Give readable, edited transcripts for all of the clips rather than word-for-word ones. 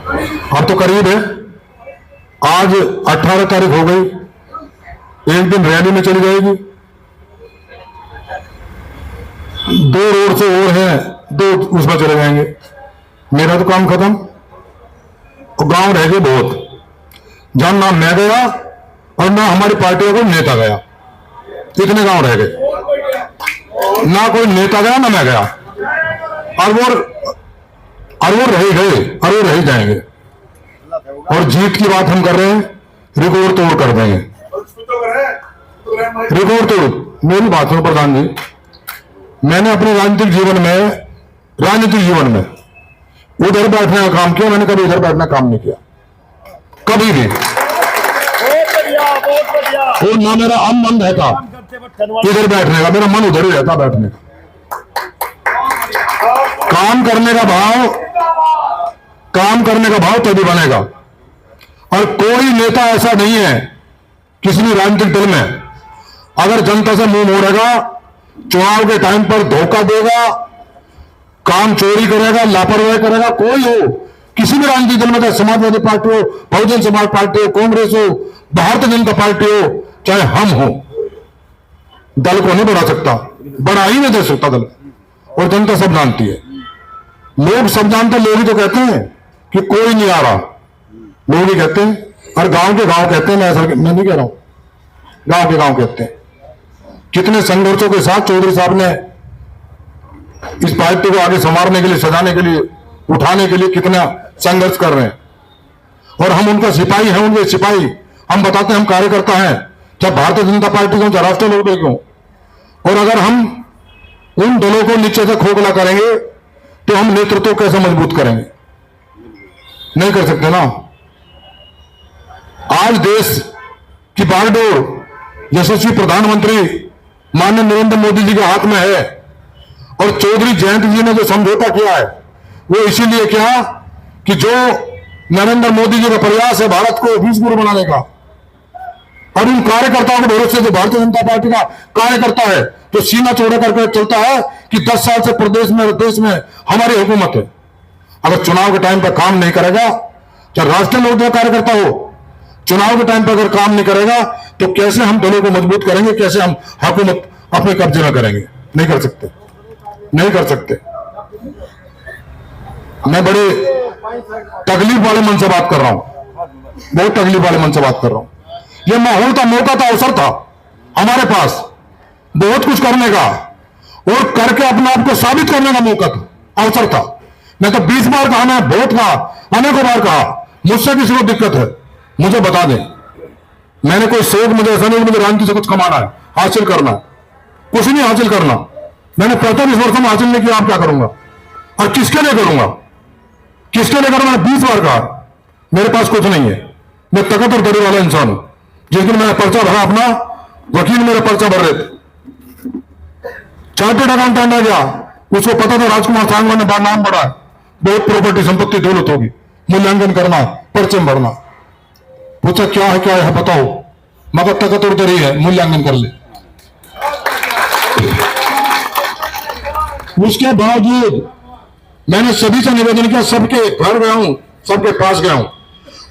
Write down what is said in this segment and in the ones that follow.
अब तो करीब है, आज 18 तारीख हो गई, एक दिन रैली में चली जाएगी, 2 रोड से और है, 2 उसमें चले जाएंगे। मेरा तो काम खत्म। और गांव रह गए बहुत, जहां ना मैं गया और ना हमारी पार्टी का कोई नेता गया। इतने गांव रह गए, ना कोई नेता गया ना मैं गया, और वो रह गए और वो रह जाएंगे। और जीत की बात हम कर रहे हैं, रिकॉर्ड तोड़ कर देंगे, रिकॉर्ड तोड़। मेरी बात सुनो प्रधान जी, मैंने अपने राजनीतिक जीवन में उधर बैठने का काम किया, मैंने कभी इधर बैठने का काम नहीं किया, कभी भी। और ना मेरा मन रहता इधर बैठने का, मेरा मन उधर ही रहता बैठने का। काम करने का भाव तभी बनेगा। और कोई नेता ऐसा नहीं है किसी भी राजनीतिक दल में, अगर जनता से मुंह मोड़ेगा, चुनाव के टाइम पर धोखा देगा, काम चोरी करेगा, लापरवाही करेगा, कोई हो, किसी भी राजनीतिक दल में, चाहे समाजवादी पार्टी हो, बहुजन समाज पार्टी हो, कांग्रेस हो, भारतीय जनता पार्टी हो, चाहे हम हो, दल को नहीं बढ़ा सकता, बढ़ा ही नहीं दे सकता दल। और जनता सब जानती है, लोग सब जानते, लोग ही तो कहते हैं कि कोई नहीं आ रहा, लोग ही कहते हैं। और गांव के गांव कहते हैं, मैं नहीं कह रहा हूं, गांव के गांव कहते हैं। कितने संघर्षों के साथ चौधरी साहब ने इस पार्टी को आगे संवारने के लिए, सजाने के लिए, उठाने के लिए कितना संघर्ष कर रहे हैं। और हम उनका सिपाही हैं, उनके सिपाही। हम बताते हैं हम कार्यकर्ता हैं, चाहे भारतीय जनता पार्टी को, चाहे राष्ट्रीय लोकदल को। और अगर हम उन दलों को नीचे से खोखला करेंगे तो हम नेतृत्व कैसे मजबूत करेंगे? नहीं कर सकते ना। आज देश की बागडोर यशस्वी प्रधानमंत्री माननीय नरेंद्र मोदी जी के हाथ में है। और चौधरी जयंत जी ने जो समझौता किया है वो इसीलिए किया कि जो नरेंद्र मोदी जी का प्रयास है भारत को विश्व बनाने का, और उन कार्यकर्ताओं के भरोसे जो भारतीय जनता पार्टी का कार्यकर्ता है, जो सीना चौड़ा करके चलता है कि 10 साल से प्रदेश में, देश में हमारी हुकूमत है। अगर चुनाव के टाइम पर काम नहीं करेगा, चाहे राष्ट्रीय लोकदल कार्यकर्ता हो, चुनाव के टाइम पर अगर काम नहीं करेगा तो कैसे हम दलों को मजबूत करेंगे, कैसे हम हुकूमत अपने कब्जे में करेंगे? नहीं कर सकते, नहीं कर सकते। मैं बड़े तकलीफ वाले मन से बात कर रहा हूं, बहुत तकलीफ वाले मन से बात कर रहा हूं। यह माहौल था, मौका था, अवसर था हमारे पास बहुत कुछ करने का, और करके अपने आप को साबित करने का मौका था, अवसर था। मैं तो 20 बार कहा, मैं बहुत कहा, अनेकों बार कहा, मुझसे किसी को दिक्कत है मुझे बता दें। मैंने कोई शौक, मुझे ऐसा नहीं मुझे राजनीति से कुछ कमाना है, हासिल करना है, कुछ नहीं हासिल करना। मैंने 45 वर्षों में हासिल नहीं किया, आप क्या करूंगा और किसके लिए करूंगा, किसके लिए करूंगा? 20 बार कहा मेरे पास कुछ नहीं है, मैं तकत और दरी वाला इंसान हूं। जिस दिन मैंने पर्चा भरा, अपना वकील मेरा पर्चा भर रहे थे, चार्टेड अकाउंटेंट आ गया, उसको पता था राजकुमार सांगवान ने नाम बढ़ा, बहुत प्रॉपर्टी संपत्ति दौलत होगी, मूल्यांकन करना, पर्चे भरना। पूछा क्या है बताओ, मगर तकत और दरी है, मूल्यांकन कर ले। उसके बावजूद मैंने सभी से निवेदन किया, सबके घर गया हूं, सबके पास गया हूं,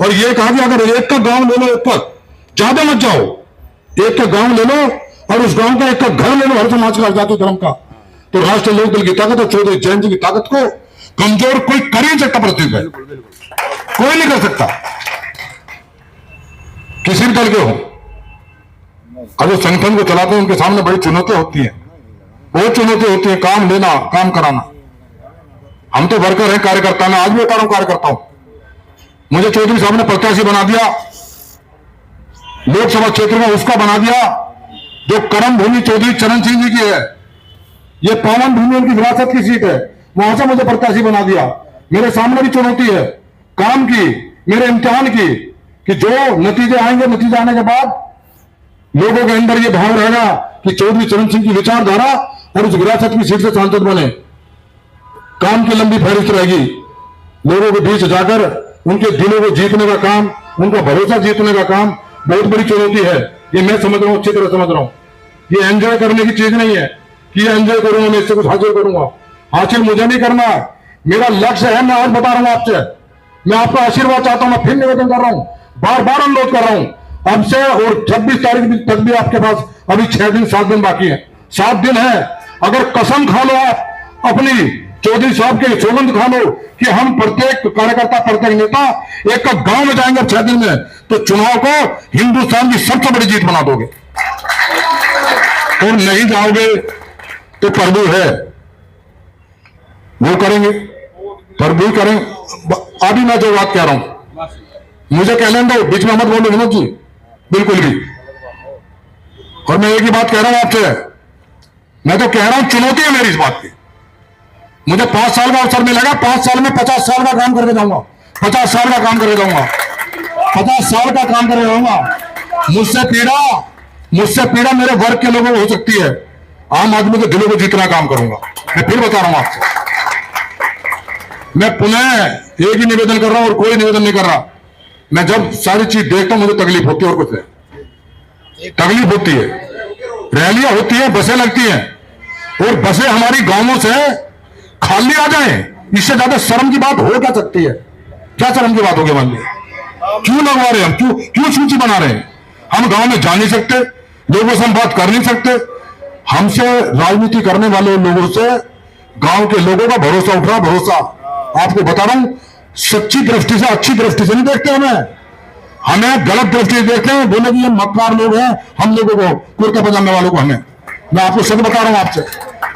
और यह कहा कि अगर एक का गांव ले लो, एक का ज्यादा मत जाओ, एक का गांव ले लो और उस गांव का एक का घर ले लो, हर समाज का, जाति धर्म का, तो राष्ट्रीय लोकदल की ताकत और चौधरी जयंत जी की ताकत को कमजोर कोई कर ही नहीं सकता पृथ्वी पर, कोई नहीं कर सकता, किसी भी दल के हो। अगर संगठन को चलाते हैं उनके सामने बड़ी चुनौतियां होती हैं, बहुत चुनौतियां होती हैं, काम लेना, काम कराना। हम तो वर्कर हैं, कार्यकर्ता ना, आज भी बता रहा हूं कार्यकर्ता हूं। मुझे चौधरी साहब ने प्रत्याशी बना दिया लोकसभा क्षेत्र में, उसका बना दिया जो कर्म भूमि चौधरी चरण सिंह जी की है, ये पावन भूमि उनकी विरासत की सीट है, वहां से मुझे प्रत्याशी बना दिया। मेरे सामने भी चुनौती है काम की, मेरे इम्तिहान की, कि जो नतीजे आएंगे, नतीजे आने के बाद लोगों के अंदर ये भाव रहेगा कि चौधरी चरण सिंह की विचारधारा और उस विरासत की सीट से सांसद बने, काम की लंबी फहरिस्त रहेगी। लोगों के बीच जाकर उनके दिलों को जीतने का काम, उनका भरोसा जीतने का काम बहुत बड़ी चुनौती है। ये मैं समझ रहा हूं, अच्छी तरह समझ रहा हूं। ये एंजॉय करने की चीज नहीं है कि ये एंजॉय करूंगा, मैं इससे कुछ हासिल करूंगा। हासिल मुझे नहीं करना, मेरा लक्ष्य है, मैं आज बता रहा हूं आपसे, मैं आपका आशीर्वाद चाहता हूं। मैं फिर निवेदन कर रहा हूं, बार बार अनुरोध कर रहा हूं अब से, और 26 तारीख तक भी आपके पास अभी 6 दिन 7 दिन बाकी है, 7 दिन है। अगर कसम खा लो आप अपनी, चौधरी साहब के सौगंध खा लो कि हम प्रत्येक कार्यकर्ता, प्रत्येक नेता एक गांव में जाएंगे 6 दिन में, तो चुनाव को हिंदुस्तान की सबसे बड़ी जीत बना दोगे। और नहीं जाओगे तो प्रभु है, वो करेंगे, प्रभु करें। अभी मैं जो बात कह रहा हूं, मुझे कहने दो, बीच में मत बोलो विनोद जी, बिल्कुल भी। और मैं एक ही बात कह रहा हूं आपसे, मैं तो कह रहा हूं चुनौती है मेरी इस बात की। मुझे 5 साल का अवसर मिलेगा, 5 साल में 50 साल का काम करके जाऊंगा, 50 साल का काम करके जाऊंगा, 50 साल का काम करके जाऊंगा। मुझसे पीड़ा मेरे वर्ग के लोगों को हो सकती है, आम आदमी के दिलों को जीतना काम करूंगा। मैं फिर बता रहा हूं आपसे, मैं पुनः एक ही निवेदन कर रहा हूं और कोई निवेदन नहीं कर रहा। मैं जब सारी चीज देखता हूं मुझे तकलीफ होती है, और कुछ नहीं, तकलीफ होती है। रैलियां होती है, बसें लगती हैं, और बसें हमारी गांवों से खाली आ जाए, इससे ज्यादा शर्म की बात हो क्या सकती है? क्या शर्म की बात होगी? मान लीजिए क्यों लगवा रहे हैं हम, क्यों सूची बना रहे हैं? हम गांव में जा नहीं सकते, लोगों से हम बात कर नहीं सकते। हमसे राजनीति करने वाले लोगों से गांव के लोगों का भरोसा उठ रहा, भरोसा। आपको बता रहा हूं, सच्ची दृष्टि से, अच्छी दृष्टि से नहीं देखते हमें गलत दृष्टि से देखते हैं। बोले कि ये मक्कार लोग हैं, हम लोगों को, कुर्ता पजामे वालों को, हमें, मैं आपको सच बता रहा हूं आपसे,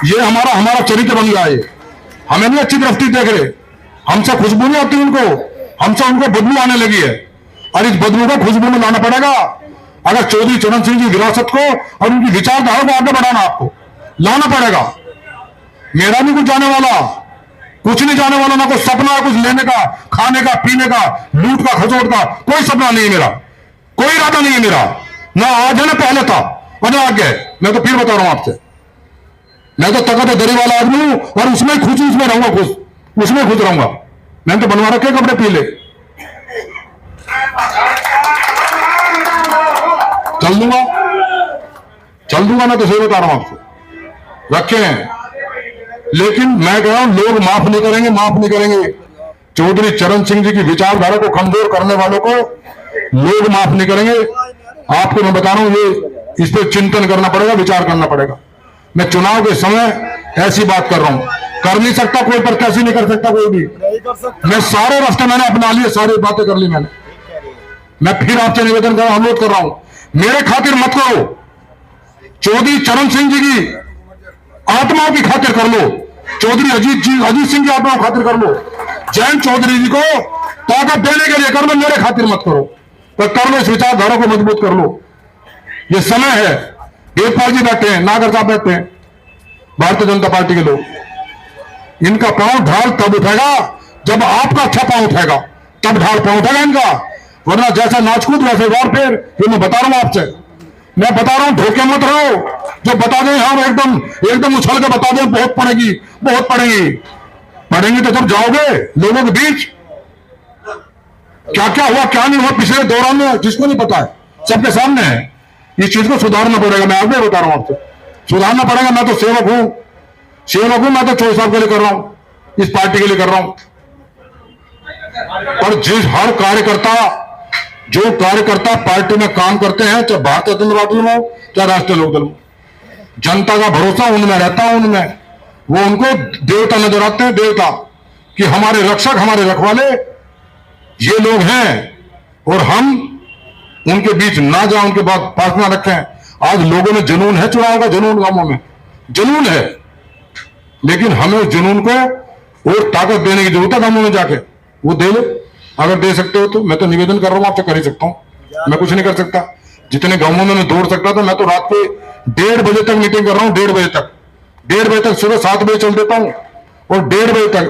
ये हमारा चरित्र बन गया है। हमें नहीं अच्छी दृष्टि देख रहे, हमसे खुशबू नहीं आती उनको, हमसे उनको बदबू आने लगी है, और इस बदबू को खुशबू में लाना पड़ेगा। अगर चौधरी चरण सिंह की विरासत को और उनकी विचारधारा को आगे बढ़ाना, आपको लाना पड़ेगा। मेरा नहीं कुछ जाने वाला, कुछ नहीं जाने वाला, ना कुछ सपना कुछ लेने का, खाने का, पीने का, लूट का, खसोट का, कोई सपना नहीं है मेरा, कोई इरादा नहीं है मेरा, ना आज है ना पहले था और ना आगे। मैं तो फिर बता रहा हूं आपसे, मैं तो तकत दरी वाला आदमी हूं, और उसमें खुश, उसमें रहूंगा खुश, उसमें खुश रहूंगा। मैंने तो बनवा रखे कपड़े पीले, चल दूंगा मैं तो सही बता रहा हूं आपसे, रखे हैं। लेकिन मैं कह रहा हूं लोग माफ नहीं करेंगे, माफ नहीं करेंगे। चौधरी चरण सिंह जी की विचारधारा को कमजोर करने वालों को लोग माफ नहीं करेंगे। आपको मैं बता रहा हूं, ये इस पर चिंतन करना पड़ेगा, विचार करना पड़ेगा। मैं चुनाव के समय ऐसी बात कर रहा हूं, कर नहीं सकता कोई, प्रत्याशी नहीं कर सकता कोई भी। मैं सारे रास्ते मैंने अपना लिए, सारी बातें कर ली मैंने। मैं फिर आपसे निवेदन कर रहा हूं, अनुरोध कर रहा हूं, मेरे खातिर मत करो, चौधरी चरण सिंह जी की आत्माओं की खातिर कर लो, चौधरी अजीत सिंह की आत्माओं की खातिर कर लो, जयंत चौधरी जी को ताकत देने के लिए कर लो, मेरे खातिर मत करो। पर कर लो, इस विचारधारा को मजबूत कर लो। ये समय है, देवपाल जी बैठे हैं, नागर साहब बैठे हैं, भारतीय जनता पार्टी के लोग, इनका पांव ढाल तब उठेगा जब आपका अच्छा पांव उठेगा, तब ढाल पांव उठेगा इनका। वरना जैसा नाचकूद वैसे वारफेर, ये मैं बता रहा हूं आपसे, मैं बता रहा हूं, धोखे मत रहो। जो बता दें हम एकदम उछल के बता दें बहुत पड़ेगी, बहुत पड़ेंगी तो जब जाओगे लोगों के बीच, क्या क्या हुआ क्या नहीं हुआ पिछले दौरान में, जिसको नहीं पता है, सबके सामने है। इस चीज को सुधारना पड़ेगा, मैं आगे बता रहा हूं आपसे, सुधारना पड़ेगा। मैं तो सेवक हूं, मैं तो चौधरी साहब के लिए कर रहा हूं, इस पार्टी के लिए कर रहा हूं। और हर जो कार्यकर्ता पार्टी में काम करते हैं, चाहे भारतीय जनता पार्टी में हो, चाहे राष्ट्रीय लोकदल में, जनता का भरोसा उनमें रहता है, उनमें वो उनको देवता नजर आते हैं, देवता कि हमारे रक्षक, हमारे रखवाले ये लोग हैं, और हम उनके बीच ना जाए, उनके बाद पास ना रखें। आज लोगों में जुनून है, चुनाव का जुनून, गांवों में जुनून है, लेकिन हमें उस जुनून को और ताकत देने की जरूरत है। गांवों में जाके वो दे लो, अगर दे सकते हो तो। मैं तो निवेदन कर रहा हूं आपसे, कर ही सकता हूं, मैं कुछ नहीं कर सकता। जितने गांवों में मैं दौड़ सकता था, मैं तो रात के 1:30 बजे तक मीटिंग कर रहा हूं, 1:30 बजे तक, 1:30 बजे तक, सुबह 7 बजे चल देता हूं, और 1:30 बजे तक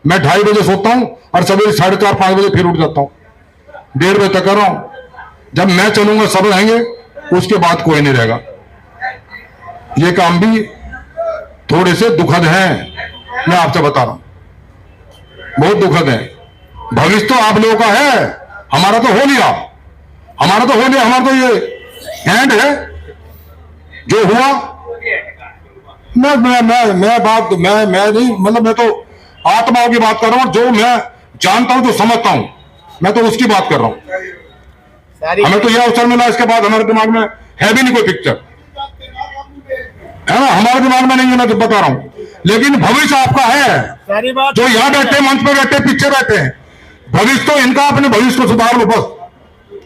मैं 2:30 बजे सोता हूं, और सवेरे 4:30-5 बजे फिर उठ जाता हूं। 1:30 बजे तक कर रहा हूं। जब मैं चलूंगा सब रहेंगे, उसके बाद कोई नहीं रहेगा। ये काम भी थोड़े से दुखद हैं, मैं आपसे बता रहा हूं, बहुत दुखद है। भविष्य तो आप लोगों का है, हमारा तो हो लिया, हमारा तो ये एंड है जो हुआ। मैं नहीं, मतलब मैं तो आत्माओं की बात कर रहा हूं। जो जानता हूं तो समझता हूं, मैं तो उसकी बात कर रहा हूं। हमें तो यह अवसर मिला, इसके बाद हमारे दिमाग में है भी नहीं कोई पिक्चर, है ना, हमारे दिमाग में नहीं है, मैं तो बता रहा हूं। लेकिन भविष्य आपका है, जो यहां बैठे, मंच पे बैठे, पीछे बैठे हैं, भविष्य तो इनका, अपने भविष्य को सुधार लो बस,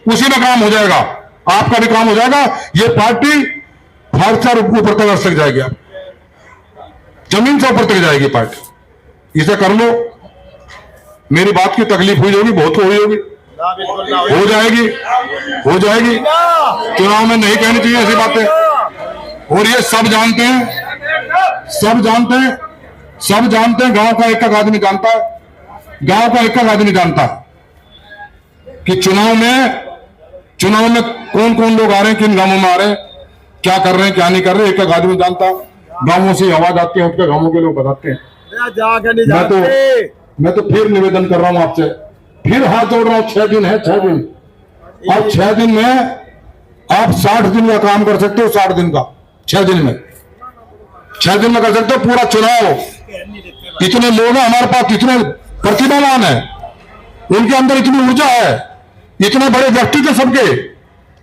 उसी में काम हो जाएगा, आपका भी काम हो जाएगा। ये पार्टी फारसा ऊपर तक सक जाएगी, आप जमीन से ऊपर तक जाएगी पार्टी, इसे कर लो। मेरी बात की तकलीफ हुई होगी, बहुत हुई होगी, हो जाएगी, हो जाएगी। चुनाव में नहीं कहनी चाहिए ऐसी बातें, और ये सब जानते हैं, सब जानते हैं, सब जानते हैं। गांव का एक एक आदमी जानता है, गांव का एक एक आदमी जानता है कि चुनाव में कौन कौन लोग आ रहे हैं, किन गांवों में आ रहे हैं, क्या कर रहे हैं, क्या नहीं कर रहे हैं, एक एक आदमी जानता है। गांवों से आवाज आती है, उनके गांवों के लोग बताते हैं। मैं तो फिर निवेदन कर रहा हूं आपसे, फिर हाथ जोड़ रहा हूं, 6 दिन है, 6 दिन, और 6 दिन में आप 60 दिन का काम कर सकते हो, 60 दिन का, 6 दिन में, 6 दिन में कर सकते हो पूरा चुनाव। इतने लोग हैं हमारे पास, इतने प्रतिभावान है, उनके अंदर इतनी ऊर्जा है, इतने बड़े व्यक्ति थे सबके।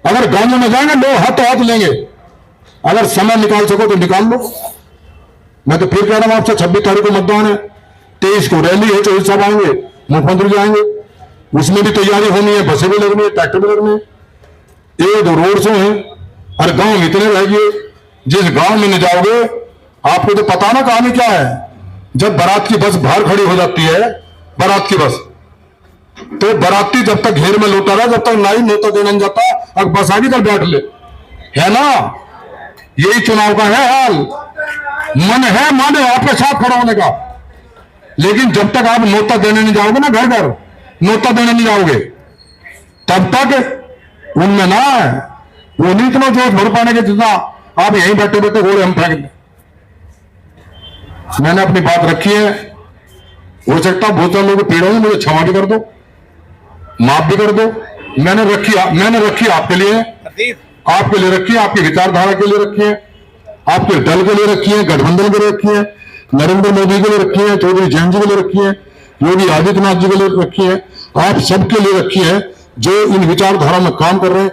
अगर गांव में जाएंगे लोग हाथ लेंगे, अगर समय निकाल सको तो निकाल लो। मैं तो फिर कह रहा हूं आपसे, 26 तारीख को मतदान है, 23 को रैली है, 24 साहब आएंगे, मुख्यमंत्री जाएंगे, उसमें भी तैयारी होनी है, बसें भी लगनी है, ट्रैक्टर भी लगने, 1-2 रोड शो है, हर गांव में इतने रहेंगे। जिस गांव में नहीं जाओगे, आपको तो पता ना कहानी क्या है। जब बारात की बस बाहर खड़ी हो जाती है, बारात की बस, तो बाराती जब तक घेर में लौटा रहा, जब तक नाई न्योता देने नहीं जाता, अब बस आगे चल बैठ ले, है ना। यही चुनाव का है हाल। मन है माने आपके साथ खड़ा होने का, लेकिन जब तक आप न्योता देने नहीं जाओगे ना, घर घर न्योता देने नहीं जाओगे, तब तक उनमें ना है वो नहीं इतना जोश भर पाने के जितना आप यहीं बैठे बैठे घोड़े हम फेंक दें। मैंने अपनी बात रखी है, हो सकता बहुत सारे लोग पीड़ा में, मुझे क्षमा भी कर दो, माफ भी कर दो। मैंने रखी आपके लिए, आपके लिए रखी है, आपकी विचारधारा के लिए रखी है, आपके दल के लिए रखी है, गठबंधन के लिए रखी है, नरेंद्र मोदी के लिए रखी है, चौधरी जयंत जी के लिए रखी है, योगी आदित्यनाथ जी के लिए रखी है, आप सबके लिए रखी है जो इन विचारधारा में काम कर रहे हैं।